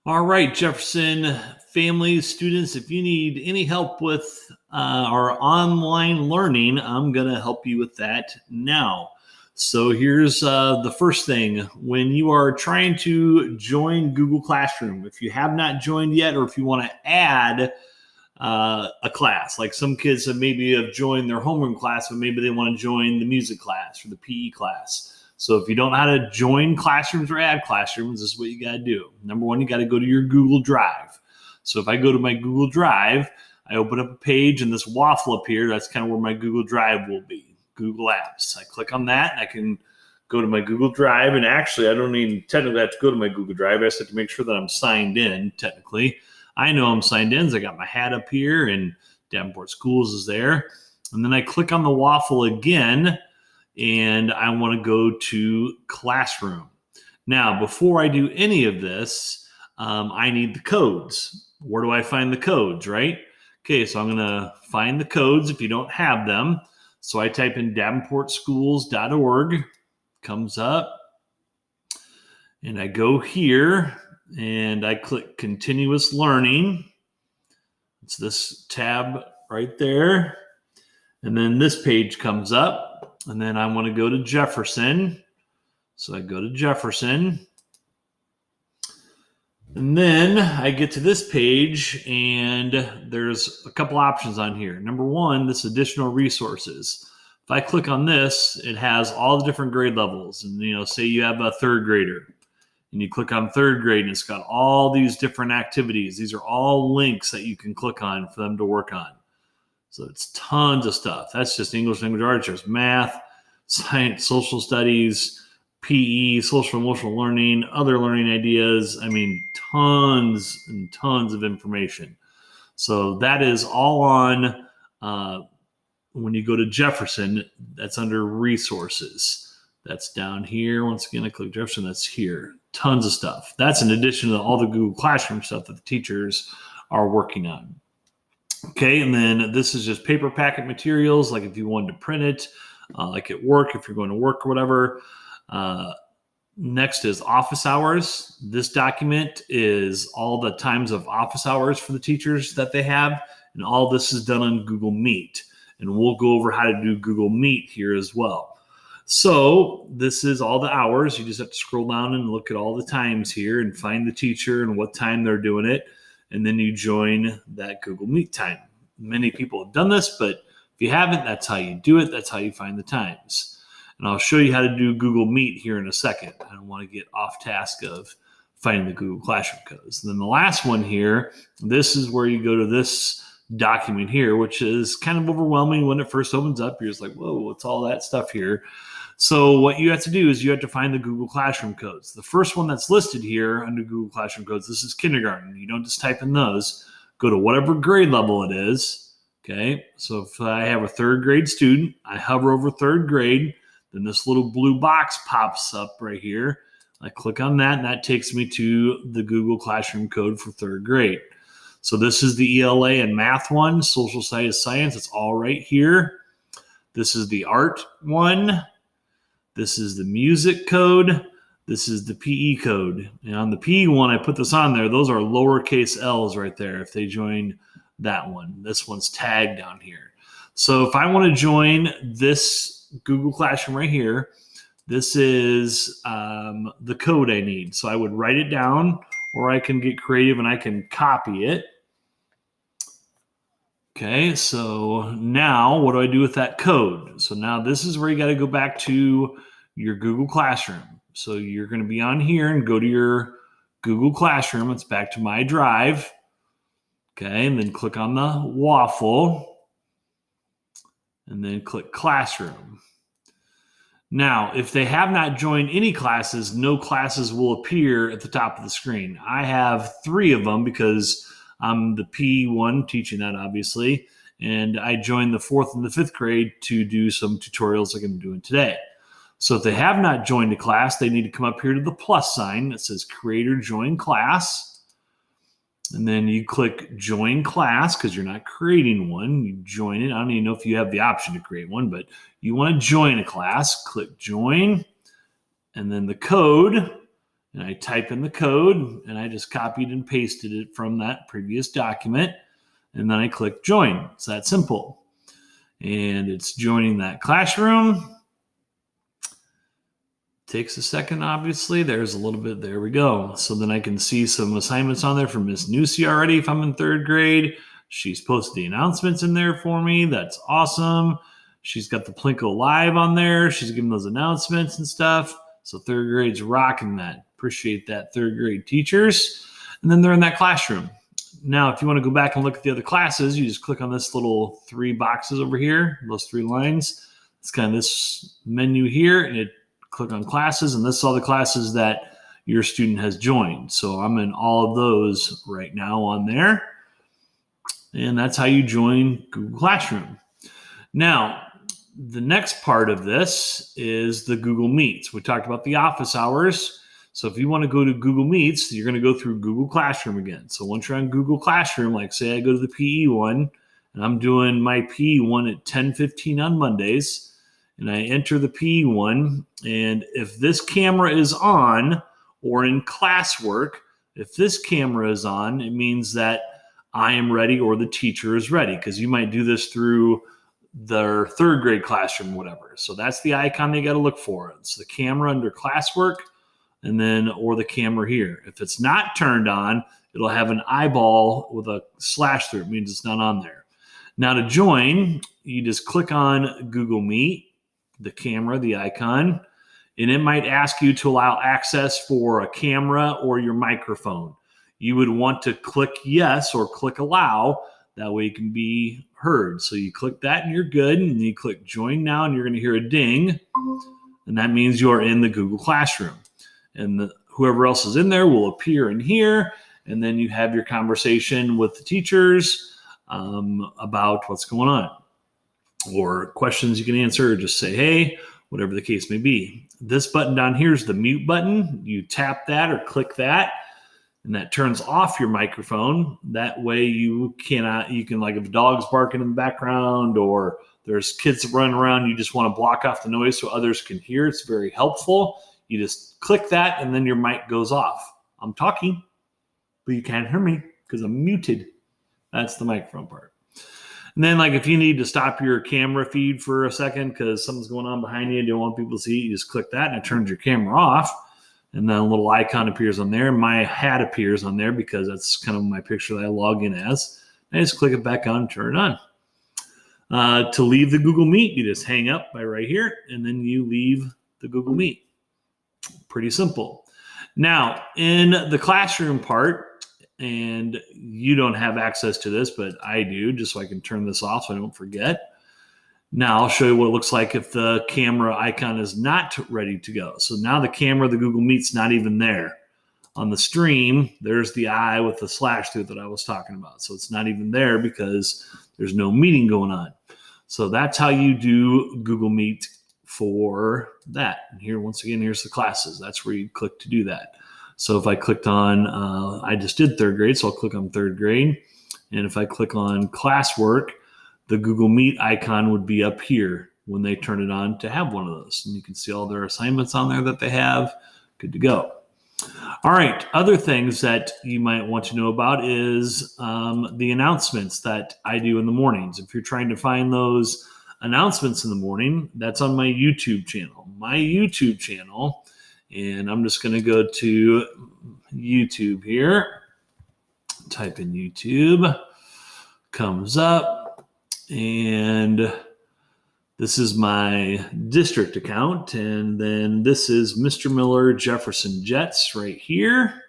All right, Jefferson family, students, if you need any help with our online learning, I'm going to help you with that now. So here's the first thing. When you are trying to join Google Classroom, if you have not joined yet, or if you want to add a class, like some kids have joined their homeroom class, but maybe they want to join the music class or the PE class. So if you don't know how to join classrooms or add classrooms, this is what you got to do. Number one, you got to go to your Google Drive. So if I go to my Google Drive, I open up a page and this waffle up here, that's kind of where my Google Drive will be, Google Apps. I click on that and I can go to my Google Drive. And actually, I don't even technically have to go to my Google Drive. I just have to make sure that I'm signed in technically. I know I'm signed in, so I got my hat up here and Davenport Schools is there. And then I click on the waffle again and I want to go to Classroom. Now, before I do any of this, I need the codes. Where do I find the codes, right? Okay, so I'm going to find the codes if you don't have them. So I type in davenportschools.org, comes up, and I go here and I click Continuous Learning. It's this tab right there. And then this page comes up. And then I want to go to Jefferson. So I go to Jefferson. And then I get to this page and there's a couple options on here. Number one, this additional resources. If I click on this, it has all the different grade levels. And, say you have a third grader and you click on third grade and it's got all these different activities. These are all links that you can click on for them to work on. So it's tons of stuff. That's just English language arts. There's math, science, social studies, PE, social emotional learning, other learning ideas. I mean, tons and tons of information. So that is all on when you go to Jefferson, that's under resources. That's down here. Once again, I click Jefferson, that's here. Tons of stuff. That's in addition to all the Google Classroom stuff that the teachers are working on. Okay, and then this is just paper packet materials, like if you wanted to print it, like at work, if you're going to work or whatever. Next is office hours. This document is all the times of office hours for the teachers that they have, and all this is done on Google Meet. And we'll go over how to do Google Meet here as well. So this is all the hours. You just have to scroll down and look at all the times here and find the teacher and what time they're doing it. And then you join that Google Meet time. Many people have done this, but if you haven't, that's how you do it. That's how you find the times. And I'll show you how to do Google Meet here in a second. I don't want to get off task of finding the Google Classroom codes. And then the last one here, this is where you go to this document here, which is kind of overwhelming when it first opens up. You're just like, whoa, what's all that stuff here? So what you have to do is you have to find the Google Classroom codes. The first one that's listed here under Google Classroom codes, this is kindergarten. You don't just type in those. Go to whatever grade level it is. Okay, so if I have a third grade student, I hover over third grade, then this little blue box pops up right here. I click on that, and that takes me to the Google Classroom code for third grade. So this is the ELA and math one, social studies, science. It's all right here. This is the art one. This is the music code. This is the PE code. And on the PE one, I put this on there. Those are lowercase L's right there if they join that one. This one's tagged down here. So if I want to join this Google Classroom right here, this is the code I need. So I would write it down, or I can get creative and I can copy it. Okay, so now what do I do with that code? So now this is where you got to go back to your Google Classroom. So you're going to be on here and go to your Google Classroom. It's back to my drive. Okay, and then click on the waffle and then click Classroom. Now, if they have not joined any classes, no classes will appear at the top of the screen. I have 3 of them because I'm the P1 teaching that, obviously, and I joined the 4th and the 5th grade to do some tutorials like I'm doing today. So if they have not joined a class, they need to come up here to the plus sign that says Create or Join Class. And then you click Join Class because you're not creating one. You join it. I don't even know if you have the option to create one, but you want to join a class. Click Join. And then the code and I type in the code, and I just copied and pasted it from that previous document, and then I click join. It's that simple. And it's joining that classroom. Takes a second, obviously. There's a little bit. There we go. So then I can see some assignments on there from Miss Newsy already if I'm in third grade. She's posted the announcements in there for me. That's awesome. She's got the PLINKO Live on there. She's giving those announcements and stuff. So third grade's rocking that. Appreciate that, third grade teachers. And then they're in that classroom. Now, if you want to go back and look at the other classes, you just click on this little 3 boxes over here, those 3 lines. It's kind of this menu here, and it click on classes, and this is all the classes that your student has joined. So I'm in all of those right now on there. And that's how you join Google Classroom. Now, the next part of this is the Google Meets. We talked about the office hours. So if you want to go to Google Meets, you're going to go through Google Classroom again. So once you're on Google Classroom, like say I go to the PE one, and I'm doing my PE one at 10:15 on Mondays, and I enter the PE one, and if this camera is on, or in classwork, if this camera is on, it means that I am ready or the teacher is ready, because you might do this through their third grade classroom, whatever. So that's the icon they got to look for. It's the camera under classwork, and then or the camera here. If it's not turned on, it'll have an eyeball with a slash through it. It means it's not on there. Now to join, you just click on Google Meet, the camera, the icon, and it might ask you to allow access for a camera or your microphone. You would want to click yes or click allow. That way you can be heard. So you click that and you're good. And then you click join now and you're going to hear a ding. And that means you're in the Google Classroom. And whoever else is in there will appear in here. And then you have your conversation with the teachers about what's going on. Or questions you can answer, or just say, hey, whatever the case may be. This button down here is the mute button. You tap that or click that, and that turns off your microphone. That way you can, like if a dog's barking in the background or there's kids running around, you just want to block off the noise so others can hear. It's very helpful. You just click that and then your mic goes off. I'm talking, but you can't hear me because I'm muted. That's the microphone part. And then like if you need to stop your camera feed for a second because something's going on behind you, you don't want people to see it, you just click that and it turns your camera off. And then a little icon appears on there. My hat appears on there because that's kind of my picture that I log in as. I just click it back on, turn it on. To leave the Google Meet, you just hang up by right here, and then you leave the Google Meet. Pretty simple. Now, in the classroom part, and you don't have access to this, but I do, just so I can turn this off so I don't forget. Now I'll show you what it looks like if the camera icon is not ready to go. So now the camera, the Google Meet's not even there. On the stream, there's the eye with the slash through that I was talking about. So it's not even there because there's no meeting going on. So that's how you do Google Meet for that. And here, once again, here's the classes. That's where you click to do that. So if I clicked on, I just did third grade, so I'll click on third grade. And if I click on classwork, the Google Meet icon would be up here when they turn it on to have one of those. And you can see all their assignments on there that they have. Good to go. All right, other things that you might want to know about is the announcements that I do in the mornings. If you're trying to find those announcements in the morning, that's on my YouTube channel. My YouTube channel, and I'm just going to go to YouTube here. Type in YouTube, comes up, and this is my district account, and then this is Mr. Miller Jefferson Jets right here.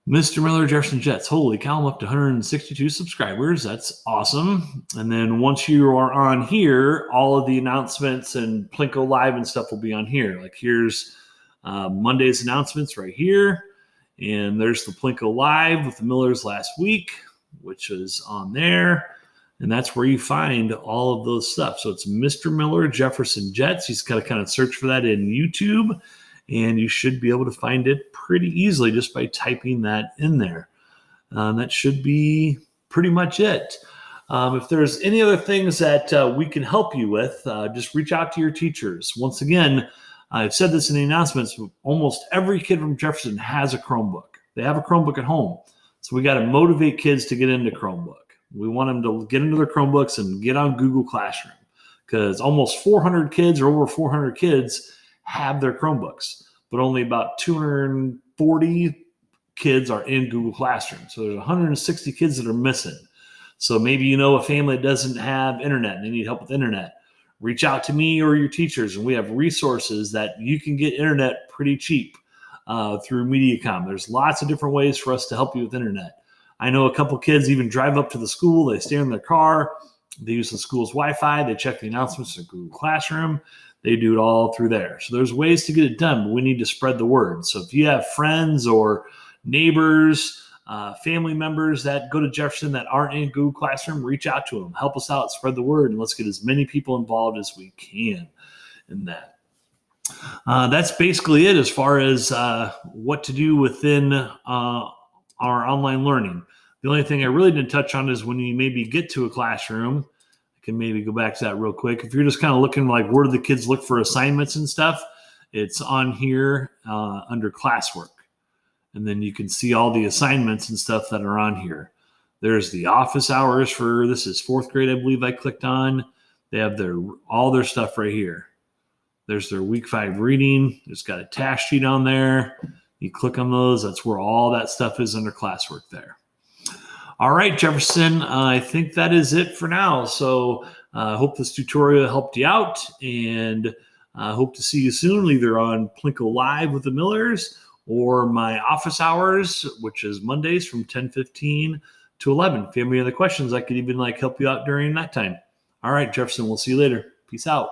Mr. Miller Jefferson Jets. Holy cow, I'm up to 162 subscribers. That's awesome. And then once you are on here, all of the announcements and PLINKO Live and stuff will be on here. Like here's Monday's announcements right here. And there's the PLINKO Live with the Millers last week, which is on there. And that's where you find all of those stuff. So it's Mr. Miller Jefferson Jets. You just got to kind of search for that in YouTube. And you should be able to find it pretty easily just by typing that in there. That should be pretty much it. If there's any other things that we can help you with, just reach out to your teachers. Once again, I've said this in the announcements, almost every kid from Jefferson has a Chromebook. They have a Chromebook at home. So we got to motivate kids to get into Chromebook. We want them to get into their Chromebooks and get on Google Classroom, because almost 400 kids or over 400 kids have their Chromebooks, but only about 240 kids are in Google Classroom. So there's 160 kids that are missing. So maybe you know a family that doesn't have internet and they need help with internet. Reach out to me or your teachers, and we have resources that you can get internet pretty cheap through MediaCom. There's lots of different ways for us to help you with internet. I know a couple kids even drive up to the school. They stay in their car. They use the school's Wi-Fi. They check the announcements in Google Classroom. They do it all through there. So there's ways to get it done, but we need to spread the word. So if you have friends or neighbors, family members that go to Jefferson that aren't in Google Classroom, reach out to them. Help us out, spread the word, and let's get as many people involved as we can in that. That's basically it as far as what to do within our online learning. The only thing I really didn't touch on is when you maybe get to a classroom. I can maybe go back to that real quick. If you're just kind of looking like where do the kids look for assignments and stuff, it's on here under classwork. And then you can see all the assignments and stuff that are on here. There's the office hours for, this is fourth grade, I believe I clicked on. They have all their stuff right here. There's their week 5 reading. There's got a task sheet on there. You click on those. That's where all that stuff is under classwork there. All right, Jefferson, I think that is it for now. So I hope this tutorial helped you out, and I hope to see you soon, either on PLINKO Live with the Millers or my office hours, which is Mondays from 10:15 to 11. If you have any other questions, I could even help you out during that time. All right, Jefferson, we'll see you later. Peace out.